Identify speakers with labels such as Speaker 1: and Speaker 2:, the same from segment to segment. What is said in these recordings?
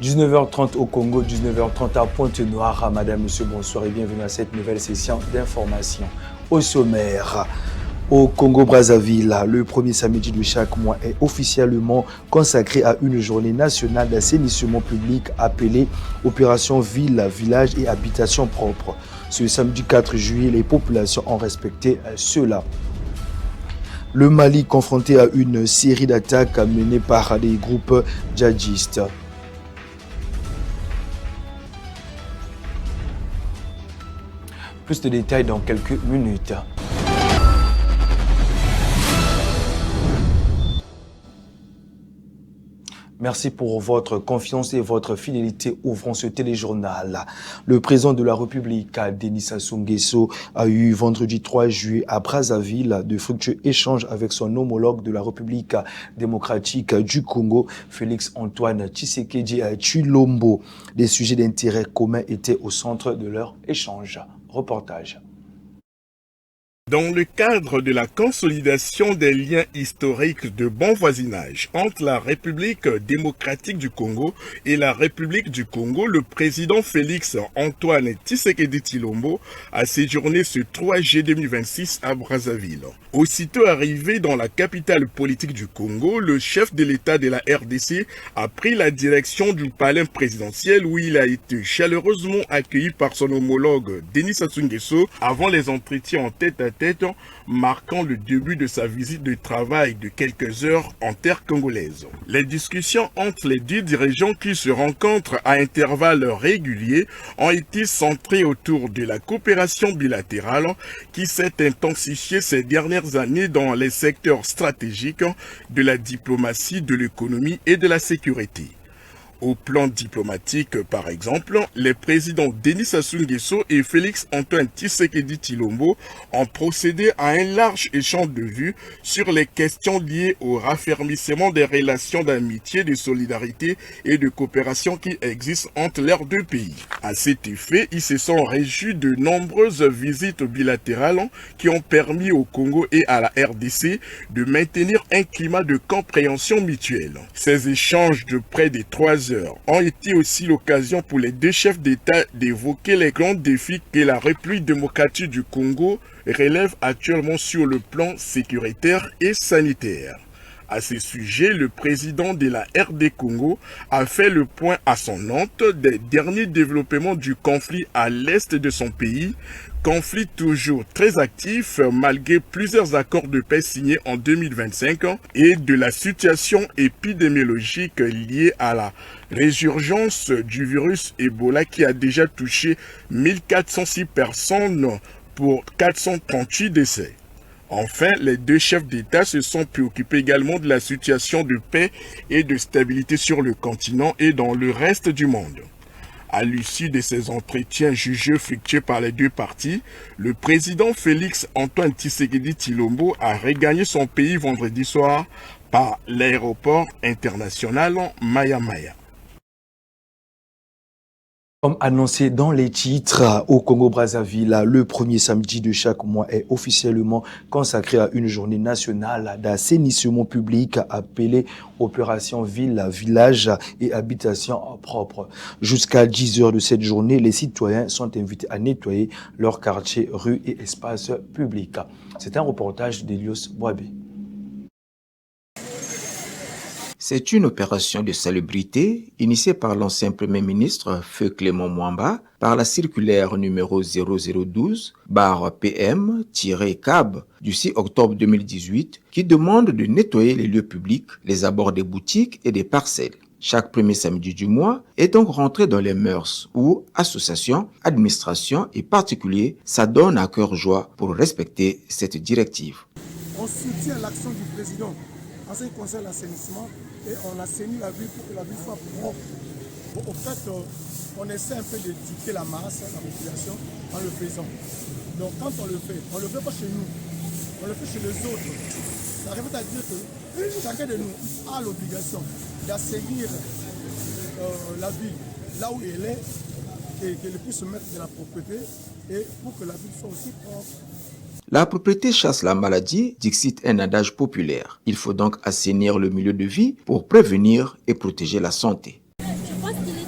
Speaker 1: 19h30 au Congo, 19h30 à Pointe-Noire. Madame, monsieur, bonsoir et bienvenue à cette nouvelle session d'information. Au sommaire, au Congo-Brazzaville, le premier samedi de chaque mois est officiellement consacré à une journée nationale d'assainissement public appelée Opération Ville, Village et Habitation Propre. Ce samedi 4 juillet, les populations ont respecté cela. Le Mali confronté à une série d'attaques menées par des groupes djihadistes. Plus de détails dans quelques minutes. Merci pour votre confiance et votre fidélité. Ouvrons ce téléjournal. Le président de la République, Denis Sassou Nguesso, a eu vendredi 3 juillet à Brazzaville de fructueux échanges avec son homologue de la République démocratique du Congo, Félix Antoine Tshisekedi Tshilombo. Des sujets d'intérêt commun étaient au centre de leur échange. Reportage.
Speaker 2: Dans le cadre de la consolidation des liens historiques de bon voisinage entre la République démocratique du Congo et la République du Congo, le président Félix Antoine Tshisekedi Tshilombo a séjourné ce 3 juillet 2026 à Brazzaville. Aussitôt arrivé dans la capitale politique du Congo, le chef de l'État de la RDC a pris la direction du palais présidentiel où il a été chaleureusement accueilli par son homologue Denis Sassou Nguesso avant les entretiens en tête-à-tête marquant le début de sa visite de travail de quelques heures en terre congolaise. Les discussions entre les deux dirigeants qui se rencontrent à intervalles réguliers ont été centrées autour de la coopération bilatérale qui s'est intensifiée ces dernières années dans les secteurs stratégiques de la diplomatie, de l'économie et de la sécurité. Au plan diplomatique, par exemple, les présidents Denis Sassou Nguesso et Félix Antoine Tshisekedi Tshilombo ont procédé à un large échange de vues sur les questions liées au raffermissement des relations d'amitié, de solidarité et de coopération qui existent entre leurs deux pays. À cet effet, ils se sont réjouis de nombreuses visites bilatérales qui ont permis au Congo et à la RDC de maintenir un climat de compréhension mutuelle. Ces échanges de près de 3 heures ont été aussi l'occasion pour les deux chefs d'État d'évoquer les grands défis que la République démocratique du Congo relève actuellement sur le plan sécuritaire et sanitaire. À ce sujet, le président de la RD Congo a fait le point à son hôte des derniers développements du conflit à l'est de son pays, conflit toujours très actif malgré plusieurs accords de paix signés en 2025 et de la situation épidémiologique liée à la résurgence du virus Ebola qui a déjà touché 1406 personnes pour 438 décès. Enfin, les deux chefs d'État se sont préoccupés également de la situation de paix et de stabilité sur le continent et dans le reste du monde. À l'issue de ces entretiens jugés fructueux par les deux parties, le président Félix Antoine Tshisekedi Tshilombo a regagné son pays vendredi soir par l'aéroport international Maya Maya.
Speaker 1: Comme annoncé dans les titres, au Congo-Brazzaville, le premier samedi de chaque mois est officiellement consacré à une journée nationale d'assainissement public appelée Opération Ville, Village et Habitation Propre. Jusqu'à 10 heures de cette journée, les citoyens sont invités à nettoyer leurs quartiers, rues et espaces publics. C'est un reportage d'Elios Boabé.
Speaker 3: C'est une opération de salubrité initiée par l'ancien Premier ministre Feu Clément Mwamba par la circulaire numéro 0012/PM-CAB du 6 octobre 2018 qui demande de nettoyer les lieux publics, les abords des boutiques et des parcelles. Chaque premier samedi du mois est donc rentré dans les mœurs où associations, administrations et particuliers s'adonnent à cœur joie pour respecter cette directive.
Speaker 4: On soutient l'action du président en ce qui concerne l'assainissement et on assainit la ville pour que la ville soit propre. Bon, au fait, on essaie un peu de dicter la masse, la population, en le faisant. Donc quand on le fait pas chez nous, on le fait chez les autres. Ça revient à dire que chacun de nous a l'obligation d'assainir la ville là où elle est, qu'elle puisse se mettre de la propreté et pour que la ville soit aussi propre.
Speaker 3: La propriété chasse la maladie, dixit un adage populaire. Il faut donc assainir le milieu de vie pour prévenir et protéger la santé.
Speaker 5: Je pense qu'il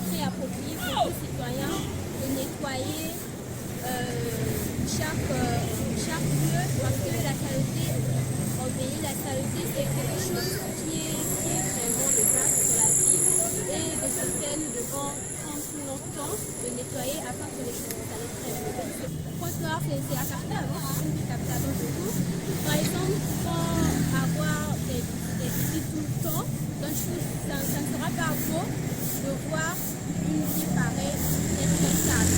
Speaker 5: beau de voir une vie pareille être stable.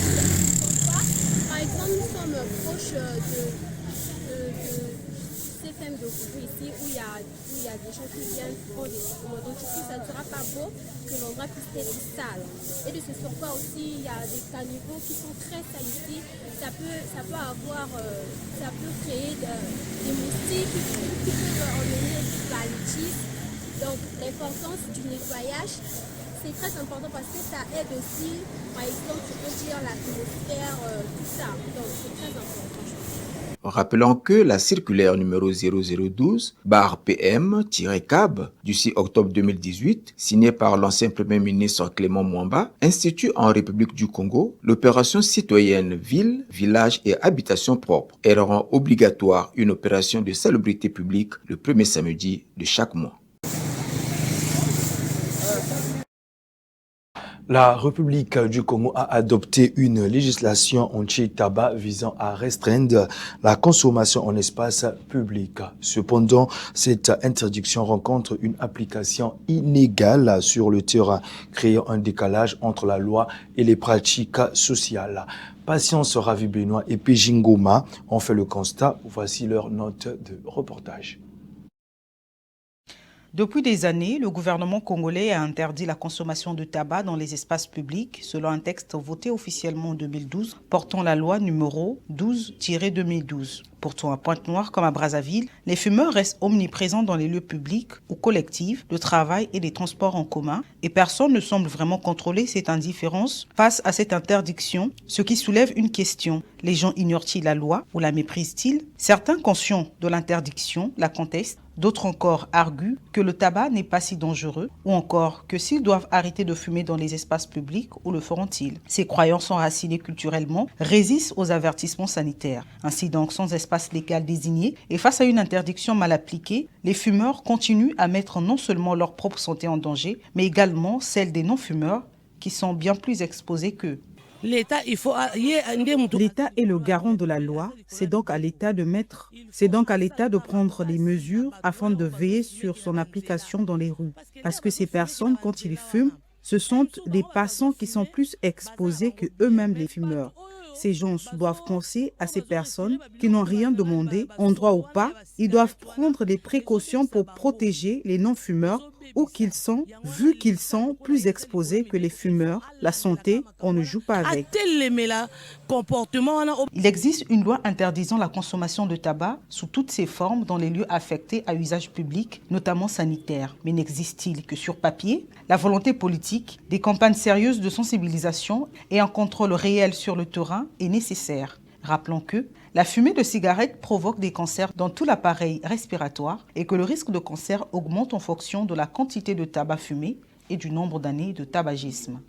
Speaker 5: Pourquoi? Par exemple, nous sommes proches de CFM de Kourou ici où il y a des gens qui viennent prendre des documents. Donc du coup, ça ne sera pas beau que l'endroit puisse être sale. Et de ce surcroît aussi, il y a des caniveaux qui sont très sales ici. Ça peut créer des moustiques qui peuvent emmener du paludisme. Donc l'importance du nettoyage, c'est très important parce que ça aide aussi, par exemple, tu peux dire l'atmosphère, tout ça. Donc c'est très important.
Speaker 3: Rappelons que la circulaire numéro 0012/PM-CAB du 6 octobre 2018, signée par l'ancien Premier ministre Clément Mwamba, institue en République du Congo l'opération citoyenne Ville, Village et Habitation propre. Elle rend obligatoire une opération de salubrité publique le premier samedi de chaque mois.
Speaker 1: La République du Congo a adopté une législation anti-tabac visant à restreindre la consommation en espace public. Cependant, cette interdiction rencontre une application inégale sur le terrain, créant un décalage entre la loi et les pratiques sociales. Patience Ravi-Benoît et Pejingoma ont fait le constat. Voici leur note de reportage.
Speaker 6: Depuis des années, le gouvernement congolais a interdit la consommation de tabac dans les espaces publics selon un texte voté officiellement en 2012 portant la loi numéro 12-2012. Pourtant, à Pointe-Noire comme à Brazzaville, les fumeurs restent omniprésents dans les lieux publics ou collectifs, de travail et des transports en commun et personne ne semble vraiment contrôler cette indifférence face à cette interdiction, ce qui soulève une question. Les gens ignorent-ils la loi ou la méprisent-ils? Certains, conscients de l'interdiction, la contestent. D'autres encore arguent que le tabac n'est pas si dangereux ou encore que s'ils doivent arrêter de fumer dans les espaces publics, où le feront-ils? Ces croyances enracinées culturellement résistent aux avertissements sanitaires. Ainsi donc, sans espace légal désigné et face à une interdiction mal appliquée, les fumeurs continuent à mettre non seulement leur propre santé en danger, mais également celle des non-fumeurs qui sont bien plus exposés qu'eux.
Speaker 7: L'État est le garant de la loi, c'est donc à l'État de prendre les mesures afin de veiller sur son application dans les rues. Parce que ces personnes, quand ils fument, ce sont des passants qui sont plus exposés que eux-mêmes les fumeurs. Ces gens doivent penser à ces personnes qui n'ont rien demandé, en droit ou pas. Ils doivent prendre des précautions pour protéger les non-fumeurs où qu'ils sont, vu qu'ils sont plus exposés que les fumeurs. La santé, on ne joue pas avec. Il existe une loi interdisant la consommation de tabac sous toutes ses formes dans les lieux affectés à usage public, notamment sanitaire. Mais n'existe-t-il que sur papier? La volonté politique, des campagnes sérieuses de sensibilisation et un contrôle réel sur le terrain est nécessaire. Rappelons que la fumée de cigarettes provoque des cancers dans tout l'appareil respiratoire et que le risque de cancer augmente en fonction de la quantité de tabac fumé et du nombre d'années de tabagisme.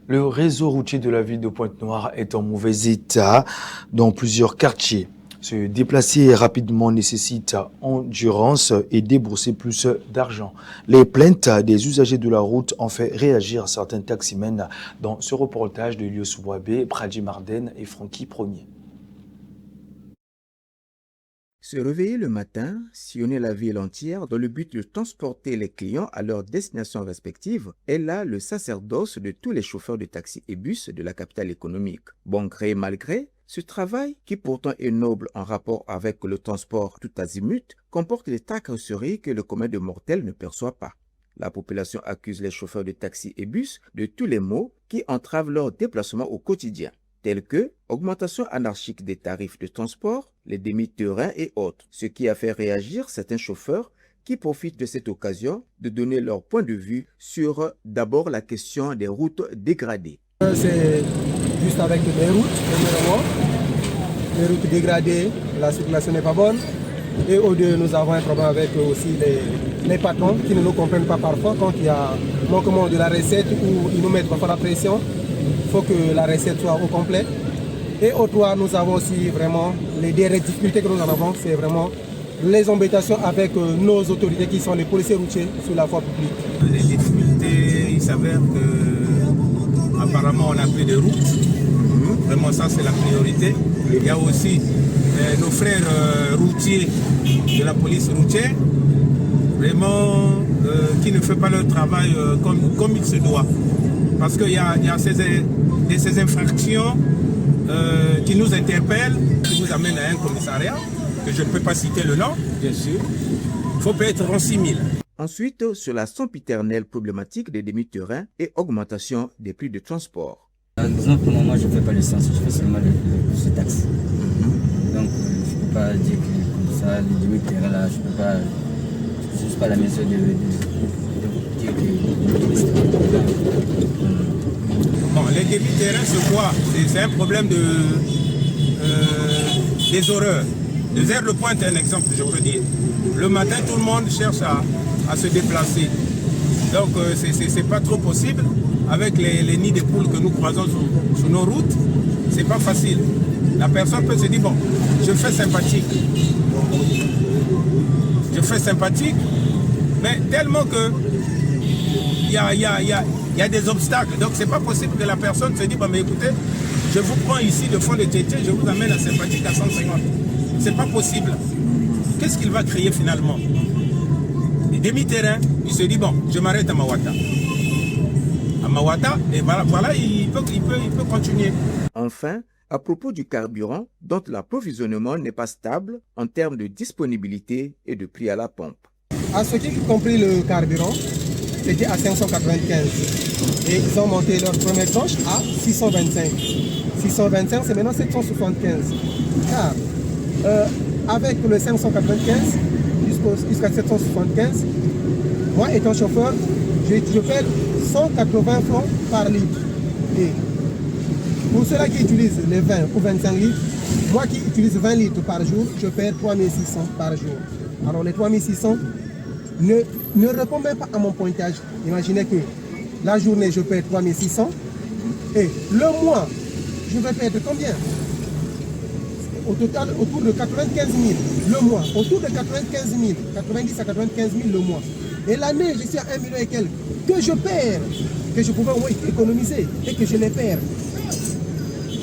Speaker 1: Le réseau routier de la ville de Pointe-Noire est en mauvais état dans plusieurs quartiers. Se déplacer rapidement nécessite endurance et débourser plus d'argent. Les plaintes des usagers de la route ont fait réagir certains taximens dans ce reportage de Lios Wabé, Pradi Marden et Francky Premier.
Speaker 3: Se réveiller le matin, sillonner la ville entière dans le but de transporter les clients à leurs destinations respectives est là le sacerdoce de tous les chauffeurs de taxi et bus de la capitale économique. Bon gré et mal gré, ce travail, qui pourtant est noble en rapport avec le transport tout azimut, comporte des tracasseries que le commun des mortels ne perçoit pas. La population accuse les chauffeurs de taxi et bus de tous les maux qui entravent leur déplacement au quotidien, tels que augmentation anarchique des tarifs de transport, les demi-terrains et autres, ce qui a fait réagir certains chauffeurs qui profitent de cette occasion de donner leur point de vue sur d'abord la question des routes dégradées.
Speaker 4: C'est juste avec les routes, premièrement. Les routes dégradées, la circulation n'est pas bonne. Et au-delà, nous avons un problème avec aussi les patrons qui ne nous comprennent pas parfois quand il y a manquement de la recette ou ils nous mettent parfois la pression. Il faut que la recette soit au complet. Et au toit, nous avons aussi vraiment les dernières difficultés que nous en avons, c'est vraiment les embêtations avec nos autorités qui sont les policiers routiers sur la voie publique.
Speaker 8: Les difficultés, il s'avère que apparemment on n'a plus de route. Vraiment ça c'est la priorité. Il y a aussi nos frères routiers de la police routière, vraiment qui ne font pas leur travail comme il se doit. Parce qu'il y a ces infractions qui nous interpellent, qui nous amènent à un commissariat, que je ne peux pas citer le nom, bien sûr. Il faut payer 36 000.
Speaker 3: Ensuite, sur la sempiternelle problématique des demi-terrains et augmentation des prix de transport.
Speaker 9: Disons pour le moment, je ne fais pas l'essence, je fais seulement le taxi. Donc, je ne peux pas dire que comme ça, les demi-terrains là, je ne peux pas. Je ne suis pas la mesure de dire
Speaker 8: Bon, les demi-terrains, c'est quoi? C'est un problème des horreurs. Le Zère Le Pointe est un exemple, je peux dire. Le matin, tout le monde cherche à se déplacer. Donc, c'est pas trop possible. Avec les nids de poules que nous croisons sur nos routes, c'est pas facile. La personne peut se dire, bon, je fais sympathique. Je fais sympathique, mais tellement que il y a des obstacles. Donc, c'est pas possible que la personne se dise, bon, mais écoutez, je vous prends ici le fond de Tété, je vous amène à sympathique à 150. C'est pas possible. Qu'est-ce qu'il va créer finalement? Les demi-terrains, il se dit, bon, je m'arrête à Mawata. À Mawata, et voilà, il peut continuer.
Speaker 3: Enfin, à propos du carburant, dont l'approvisionnement n'est pas stable en termes de disponibilité et de prix à la pompe.
Speaker 10: À ce qui est compris le carburant, c'était à 595. Et ils ont monté leur première tranche à 625. 625, c'est maintenant 775. Car avec le 595 jusqu'à 775, moi étant chauffeur, je paie 180 francs par litre. Et pour ceux-là qui utilisent les 20 ou 25 litres, moi qui utilise 20 litres par jour, je paie 3600 par jour. Alors les 3600 ne répondent même pas à mon pointage. Imaginez que la journée, je paie 3600 et le mois, je vais perdre combien? Au total, autour de 95 000 le mois. Autour de 95 000, 90 à 95 000 le mois. Et l'année, je suis à 1 million et quelques que je perds, que je pouvais au moins économiser et que je les perds.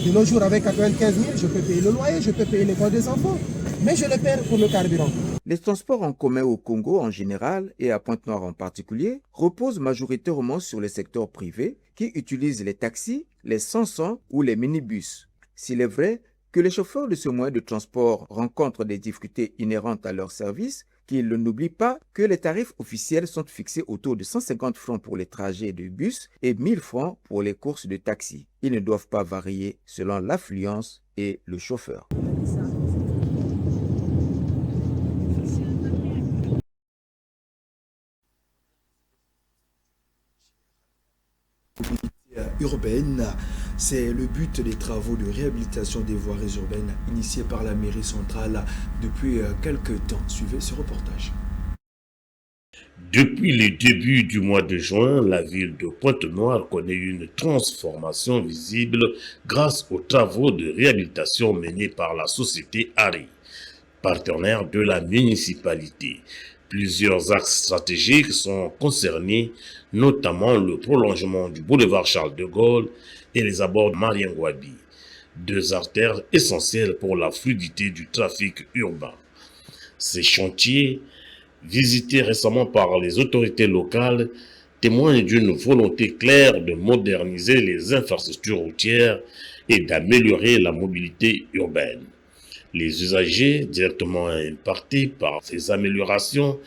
Speaker 10: De nos jours, avec 95 000, je peux payer le loyer, je peux payer l'école des enfants, mais je les perds pour le carburant.
Speaker 3: Les transports en commun au Congo en général et à Pointe-Noire en particulier reposent majoritairement sur le secteur privé qui utilise les taxis, les 100 ou les minibus. S'il est vrai que les chauffeurs de ce moyen de transport rencontrent des difficultés inhérentes à leur service, qu'ils n'oublient pas que les tarifs officiels sont fixés autour de 150 francs pour les trajets de bus et 1000 francs pour les courses de taxi. Ils ne doivent pas varier selon l'affluence et le chauffeur.
Speaker 1: Urbaine, c'est le but des travaux de réhabilitation des voiries urbaines initiés par la mairie centrale depuis quelques temps. Suivez ce reportage.
Speaker 11: Depuis le début du mois de juin, la ville de Pointe-Noire connaît une transformation visible grâce aux travaux de réhabilitation menés par la société Ari, partenaire de la municipalité. Plusieurs axes stratégiques sont concernés, notamment le prolongement du boulevard Charles de Gaulle et les abords de Mariengouabi, deux artères essentielles pour la fluidité du trafic urbain. Ces chantiers, visités récemment par les autorités locales, témoignent d'une volonté claire de moderniser les infrastructures routières et d'améliorer la mobilité urbaine. Les usagers, directement impactés par ces améliorations,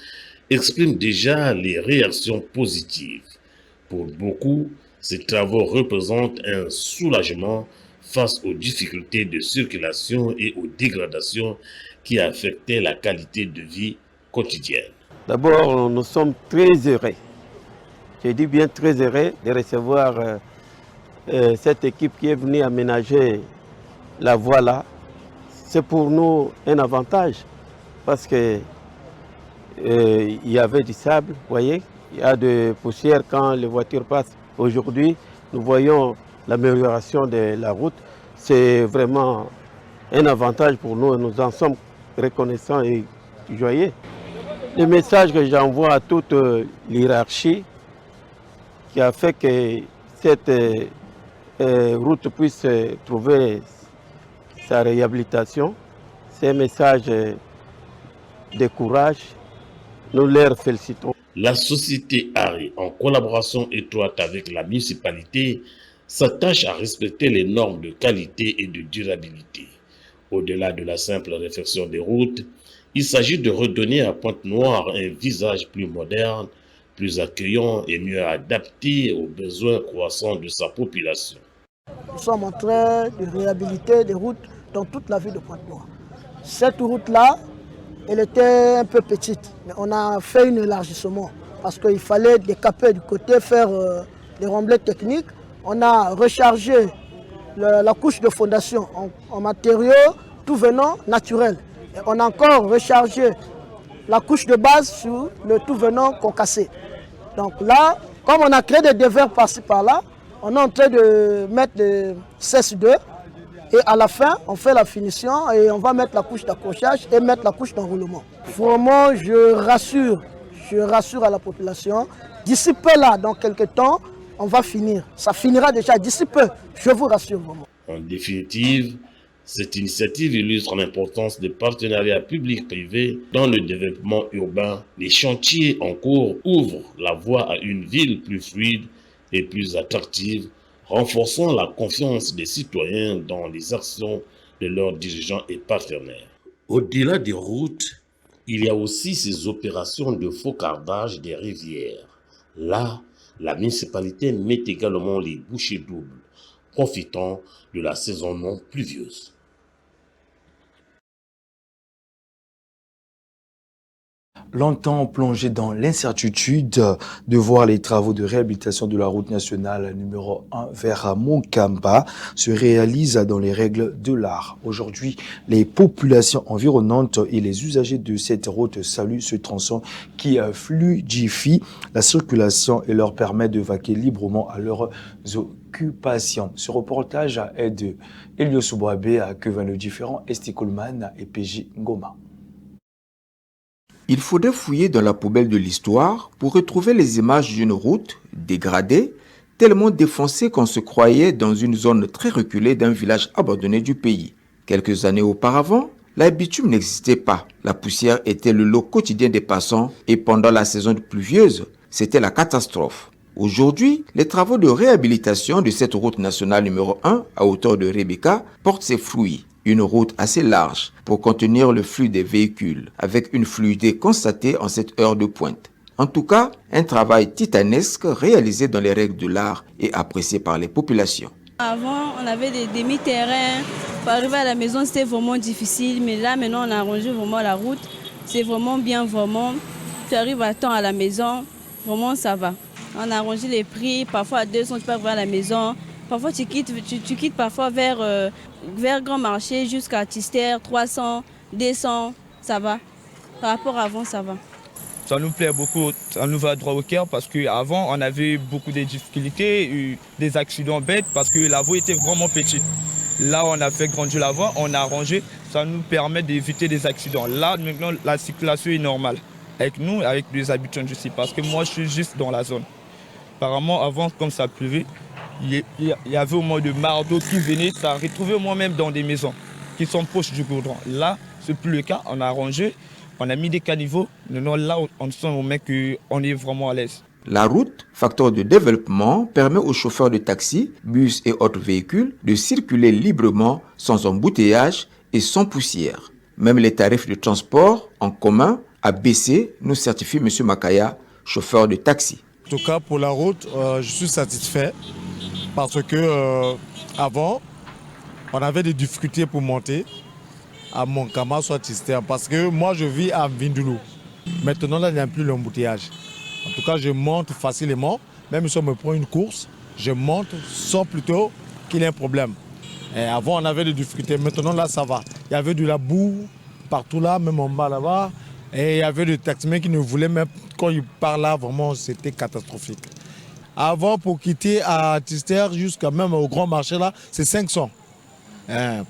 Speaker 11: expriment déjà les réactions positives. Pour beaucoup, ces travaux représentent un soulagement face aux difficultés de circulation et aux dégradations qui affectaient la qualité de vie quotidienne.
Speaker 12: D'abord, nous sommes très heureux, je dis bien très heureux de recevoir cette équipe qui est venue aménager la voie là. C'est pour nous un avantage parce que il y avait du sable, vous voyez, il y a de poussière quand les voitures passent. Aujourd'hui, nous voyons l'amélioration de la route. C'est vraiment un avantage pour nous et nous en sommes reconnaissants et joyeux. Le message que j'envoie à toute l'hierarchie qui a fait que cette route puisse trouver sa réhabilitation, c'est un message de courage Nous les félicitons.
Speaker 11: La société Ari, en collaboration étroite avec la municipalité, s'attache à respecter les normes de qualité et de durabilité. Au-delà de la simple réfection des routes, il s'agit de redonner à Pointe-Noire un visage plus moderne, plus accueillant et mieux adapté aux besoins croissants de sa population.
Speaker 13: Nous sommes en train de réhabiliter des routes dans toute la ville de Pointe-Noire. Cette route-là, elle était un peu petite, mais on a fait un élargissement parce qu'il fallait décaper du côté, faire des remblais techniques. On a rechargé la couche de fondation en matériaux tout venant naturel. Et on a encore rechargé la couche de base sur le tout venant concassé. Donc là, comme on a créé des dévers par-ci par-là, on est en train de mettre des CS2 et à la fin, on fait la finition et on va mettre la couche d'accrochage et mettre la couche d'enroulement. Vraiment, je rassure à la population. D'ici peu là, dans quelques temps, on va finir. Ça finira déjà d'ici peu, je vous rassure vraiment.
Speaker 11: En définitive, cette initiative illustre l'importance des partenariats publics-privés dans le développement urbain. Les chantiers en cours ouvrent la voie à une ville plus fluide et plus attractive, renforçant la confiance des citoyens dans les actions de leurs dirigeants et partenaires. Au-delà des routes, il y a aussi ces opérations de faucardage des rivières. Là, la municipalité met également les bouchées doubles, profitant de la saison non pluvieuse.
Speaker 1: Longtemps plongé dans l'incertitude de voir les travaux de réhabilitation de la route nationale numéro 1 vers Monkamba se réalisent dans les règles de l'art. Aujourd'hui, les populations environnantes et les usagers de cette route saluent ce tronçon qui fluidifie la circulation et leur permet de vaquer librement à leurs occupations. Ce reportage est de Elio Souboabé à Kevin Le Différent, Esti Coleman et PJ Ngoma.
Speaker 3: Il faudrait fouiller dans la poubelle de l'histoire pour retrouver les images d'une route dégradée, tellement défoncée qu'on se croyait dans une zone très reculée d'un village abandonné du pays. Quelques années auparavant, la bitume n'existait pas. La poussière était le lot quotidien des passants et pendant la saison pluvieuse, c'était la catastrophe. Aujourd'hui, les travaux de réhabilitation de cette route nationale numéro 1 à hauteur de Rebecca portent ses fruits. Une route assez large pour contenir le flux des véhicules, avec une fluidité constatée en cette heure de pointe. En tout cas, un travail titanesque réalisé dans les règles de l'art et apprécié par les populations.
Speaker 14: Avant, on avait des demi-terrains. Pour arriver à la maison, c'était vraiment difficile. Mais là, maintenant, on a arrangé vraiment la route. C'est vraiment bien, vraiment. Tu arrives à temps à la maison, vraiment, ça va. On a arrangé les prix. Parfois, à 200, tu peux arriver à la maison. Parfois, tu quittes parfois vers Grand Marché jusqu'à Tister, 300, 200, ça va. Par rapport à avant, ça va.
Speaker 15: Ça nous plaît beaucoup, ça nous va droit au cœur parce qu'avant, on avait beaucoup de difficultés, des accidents bêtes parce que la voie était vraiment petite. Là, on a fait grandir la voie, on a arrangé, ça nous permet d'éviter des accidents. Là, maintenant, la circulation est normale. Avec nous, avec les habitants ici, parce que moi, je suis juste dans la zone. Apparemment, avant, comme ça pleuvait, il y avait au moins de marre d'eau qui venait, ça retrouvait moi-même dans des maisons qui sont proches du goudron. Là, ce n'est plus le cas, on a arrangé, on a mis des caniveaux. Maintenant, là, on sent au moins qu'on est vraiment à l'aise.
Speaker 3: La route, facteur de développement, permet aux chauffeurs de taxi, bus et autres véhicules de circuler librement, sans embouteillage et sans poussière. Même les tarifs de transport en commun a baissé, nous certifie M. Makaya, chauffeur de taxi.
Speaker 16: En tout cas, pour la route, je suis satisfait. Parce que avant, on avait des difficultés pour monter à Monkamba, soit Tister. Parce que moi, je vis à Vindoulou. Maintenant, là, il n'y a plus l'embouteillage. En tout cas, je monte facilement. Même si on me prend une course, je monte sans plutôt qu'il y ait un problème. Et avant, on avait des difficultés. Maintenant, là, ça va. Il y avait de la boue partout là, même en bas là-bas. Et il y avait des taximens qui ne voulaient même, quand ils parlent là, vraiment, c'était catastrophique. Avant, pour quitter à Tister jusqu'à même au Grand Marché, là, c'est 500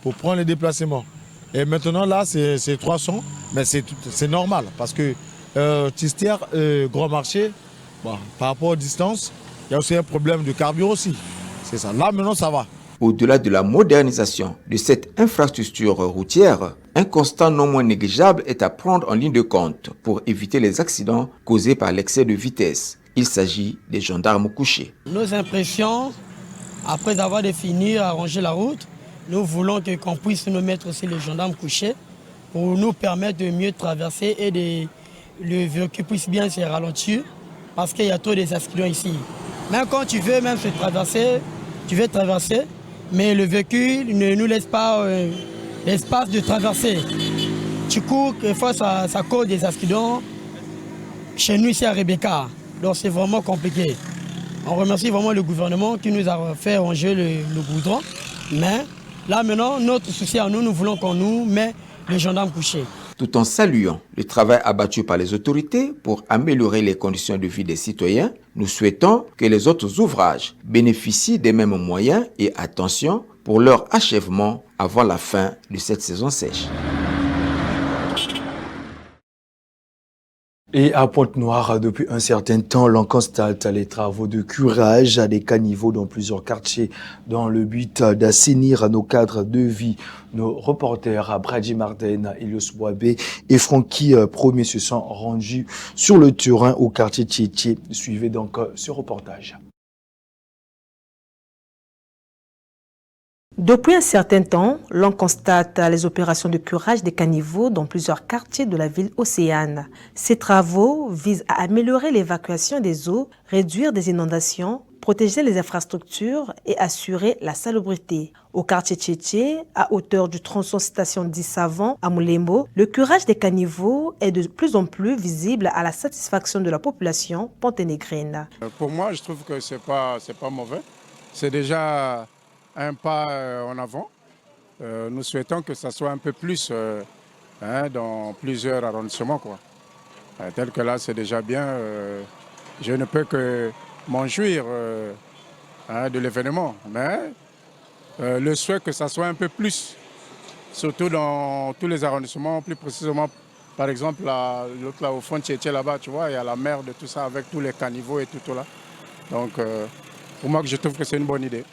Speaker 16: pour prendre les déplacements. Et maintenant, là, c'est 300, mais c'est normal parce que Tister, Grand Marché, bon, par rapport aux distances, il y a aussi un problème de carburant aussi. C'est ça. Là, maintenant, ça va.
Speaker 3: Au-delà de la modernisation de cette infrastructure routière, Un constat non moins négligeable est à prendre en ligne de compte pour éviter les accidents causés par l'excès de vitesse. Il s'agit des gendarmes couchés.
Speaker 17: Nos impressions, après avoir défini, arrangé la route, nous voulons qu'on puisse nous mettre aussi les gendarmes couchés pour nous permettre de mieux traverser et le véhicule puisse bien se ralentir parce qu'il y a trop d'accidents ici. Même quand tu veux même se traverser, tu veux traverser, mais le véhicule ne nous laisse pas l'espace de traverser. Du coup, des fois, ça cause des accidents chez nous ici à Rebecca. Donc c'est vraiment compliqué. On remercie vraiment le gouvernement qui nous a fait ranger le goudron. Mais là maintenant, notre souci à nous, nous voulons qu'on nous mette les gendarmes couchés.
Speaker 3: Tout en saluant le travail abattu par les autorités pour améliorer les conditions de vie des citoyens, nous souhaitons que les autres ouvrages bénéficient des mêmes moyens et attention pour leur achèvement avant la fin de cette saison sèche.
Speaker 1: Et à Pointe-Noire, depuis un certain temps, l'on constate les travaux de curage à des caniveaux dans plusieurs quartiers dans le but d'assainir nos cadres de vie. Nos reporters Brady Martin, Elios Boabé et Francky Premier se sont rendus sur le terrain au quartier Tchétché. Suivez donc ce reportage.
Speaker 18: Depuis un certain temps, l'on constate les opérations de curage des caniveaux dans plusieurs quartiers de la ville océane. Ces travaux visent à améliorer l'évacuation des eaux, réduire des inondations, protéger les infrastructures et assurer la salubrité. Au quartier Tchétché, à hauteur du tronçon station 10 Savant à Moulembo, le curage des caniveaux est de plus en plus visible à la satisfaction de la population ponténégrine.
Speaker 19: Pour moi, je trouve que c'est pas mauvais. C'est déjà un pas en avant. Nous souhaitons que ça soit un peu plus dans plusieurs arrondissements, quoi. Tel que là, c'est déjà bien. Je ne peux que m'en jouir de l'événement. Mais le souhait que ça soit un peu plus, surtout dans tous les arrondissements, plus précisément, par exemple, l'autre là au fond de Tchétché, là-bas, tu vois, il y a la mer de tout ça avec tous les caniveaux et tout là. Donc, pour moi, je trouve que c'est une bonne idée.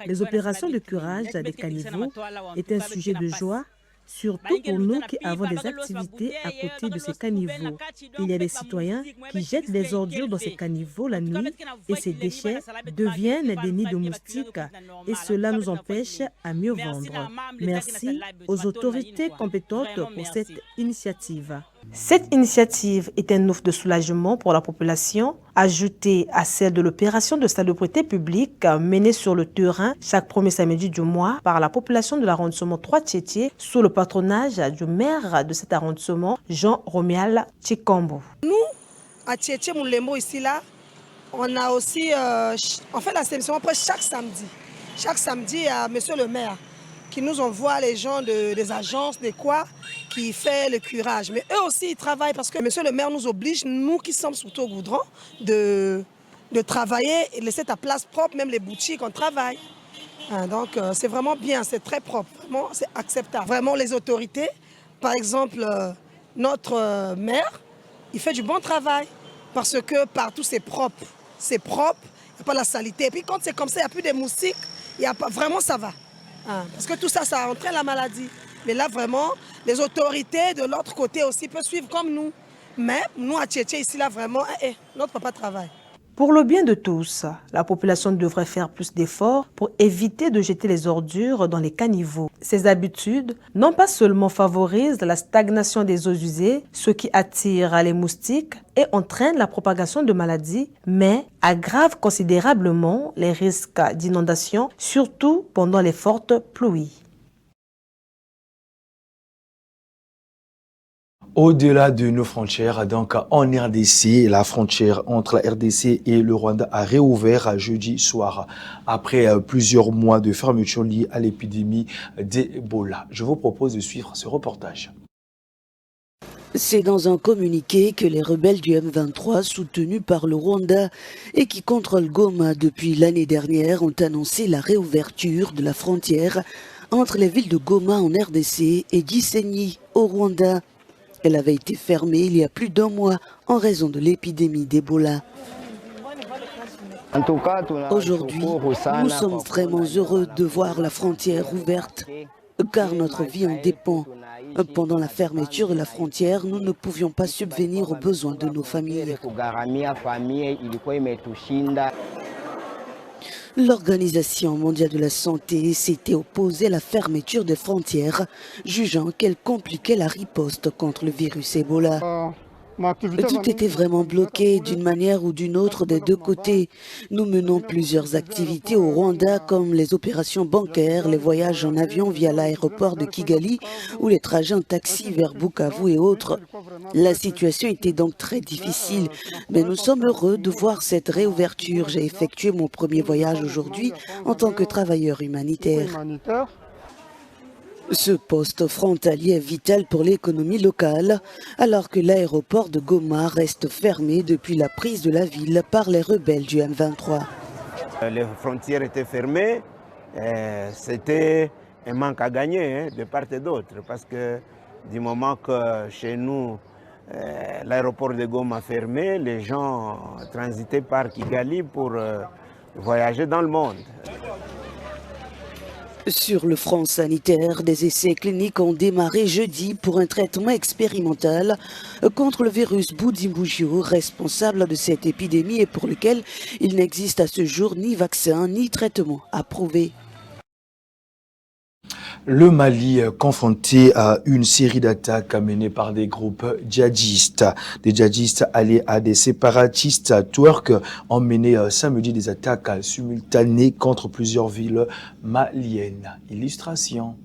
Speaker 18: Les opérations de curage des caniveaux est un sujet de joie, surtout pour nous qui avons des activités à côté de ces caniveaux. Il y a des citoyens qui jettent des ordures dans ces caniveaux la nuit et ces déchets deviennent des nids de moustiques et cela nous empêche à mieux vendre. Merci aux autorités compétentes pour cette initiative. Cette initiative est un offre de soulagement pour la population, ajoutée à celle de l'opération de salubrité publique menée sur le terrain chaque premier samedi du mois par la population de l'arrondissement 3 Tchétché sous le patronage du maire de cet arrondissement, Jean Romial Tchikambo.
Speaker 20: Nous, à Tchétché Moulembo, ici, là, on a aussi, on fait l'assainissement presque chaque samedi. Chaque samedi, il y a monsieur le maire qui nous envoie les gens des agences, des quoi, qui fait le curage. Mais eux aussi, ils travaillent parce que monsieur le maire nous oblige, nous qui sommes surtout au goudron, de travailler et laisser ta place propre, même les boutiques, on travaille. Donc c'est vraiment bien, c'est très propre, vraiment c'est acceptable. Vraiment les autorités, par exemple notre maire, il fait du bon travail parce que partout c'est propre, il n'y a pas la saleté. Et puis quand c'est comme ça, il n'y a plus de moustiques, vraiment ça va. Parce que tout ça, ça entraîne la maladie. Mais là, vraiment, les autorités de l'autre côté aussi peuvent suivre comme nous. Mais nous, à Tchétché, ici, là, vraiment, notre papa travaille.
Speaker 18: Pour le bien de tous, la population devrait faire plus d'efforts pour éviter de jeter les ordures dans les caniveaux. Ces habitudes non pas seulement favorisent la stagnation des eaux usées, ce qui attire les moustiques et entraîne la propagation de maladies, mais aggravent considérablement les risques d'inondation, surtout pendant les fortes pluies.
Speaker 1: Au-delà de nos frontières, donc en RDC, la frontière entre la RDC et le Rwanda a réouvert jeudi soir après plusieurs mois de fermeture liée à l'épidémie d'Ebola. Je vous propose de suivre ce reportage.
Speaker 21: C'est dans un communiqué que les rebelles du M23, soutenus par le Rwanda et qui contrôlent Goma depuis l'année dernière, ont annoncé la réouverture de la frontière entre les villes de Goma en RDC et Gisenyi au Rwanda. Elle avait été fermée il y a plus d'un mois en raison de l'épidémie d'Ebola. Aujourd'hui, nous sommes vraiment heureux de voir la frontière ouverte. car notre vie en dépend. Pendant la fermeture de la frontière, nous ne pouvions pas subvenir aux besoins de nos familles. L'Organisation mondiale de la santé s'était opposée à la fermeture des frontières, jugeant qu'elle compliquait la riposte contre le virus Ebola. Tout était vraiment bloqué d'une manière ou d'une autre des deux côtés. Nous menons plusieurs activités au Rwanda comme les opérations bancaires, les voyages en avion via l'aéroport de Kigali ou les trajets en taxi vers Bukavu et autres. La situation était donc très difficile, mais nous sommes heureux de voir cette réouverture. J'ai effectué mon premier voyage aujourd'hui en tant que travailleur humanitaire. Ce poste frontalier est vital pour l'économie locale, alors que l'aéroport de Goma reste fermé depuis la prise de la ville par les rebelles du M23.
Speaker 2: Les frontières étaient fermées, c'était un manque à gagner de part et d'autre, parce que du moment que chez nous, l'aéroport de Goma est fermé, les gens transitaient par Kigali pour voyager dans le monde.
Speaker 21: Sur le front sanitaire, des essais cliniques ont démarré jeudi pour un traitement expérimental contre le virus Budimbugyo, responsable de cette épidémie et pour lequel il n'existe à ce jour ni vaccin ni traitement approuvé.
Speaker 1: Le Mali confronté à une série d'attaques menées par des groupes djihadistes. Des djihadistes alliés à des séparatistes turcs ont mené samedi des attaques simultanées contre plusieurs villes maliennes. Illustration.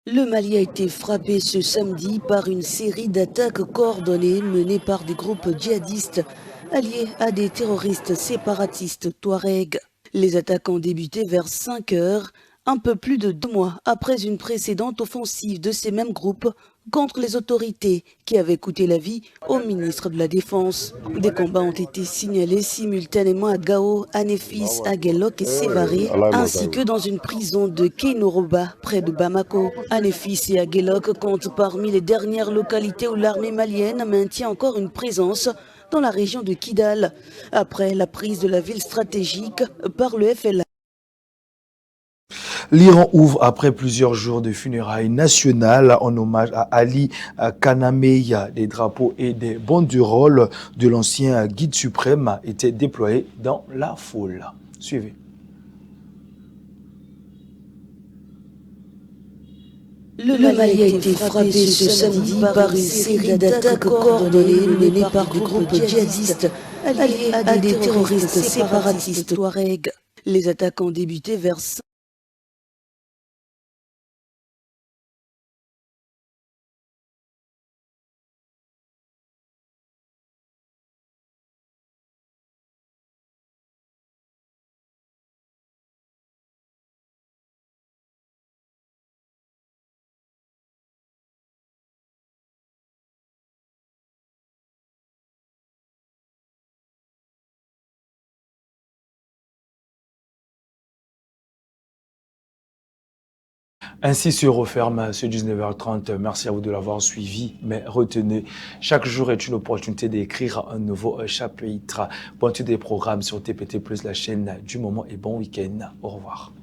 Speaker 21: Le Mali a été frappé ce samedi par une série d'attaques coordonnées menées par des groupes djihadistes alliés à des terroristes séparatistes touaregs. Les attaques ont débuté vers 5 heures. Un peu plus de 2 mois après une précédente offensive de ces mêmes groupes contre les autorités qui avaient coûté la vie au ministre de la Défense. Des combats ont été signalés simultanément à Gao, à Nefis, à Guelok et Sévaré, ainsi que dans une prison de Kénoroba, près de Bamako. À Nefis et à Guelok comptent parmi les dernières localités où l'armée malienne maintient encore une présence dans la région de Kidal, après la prise de la ville stratégique par le FLA.
Speaker 1: L'Iran ouvre après plusieurs jours de funérailles nationales en hommage à Ali Khamenei. Des drapeaux et des banderoles de l'ancien guide suprême étaient déployés dans la foule. Suivez.
Speaker 21: Le Mali a été frappé ce samedi par une série d'attaques coordonnées menées par des groupes djihadistes alliés à des terroristes séparatistes touaregs. Les attaques ont débuté vers
Speaker 1: Ainsi se referme ce 19h30. Merci à vous de l'avoir suivi. Mais retenez, chaque jour est une opportunité d'écrire un nouveau chapitre. Pointez des programmes sur TPT+, la chaîne du moment, et bon week-end. Au revoir.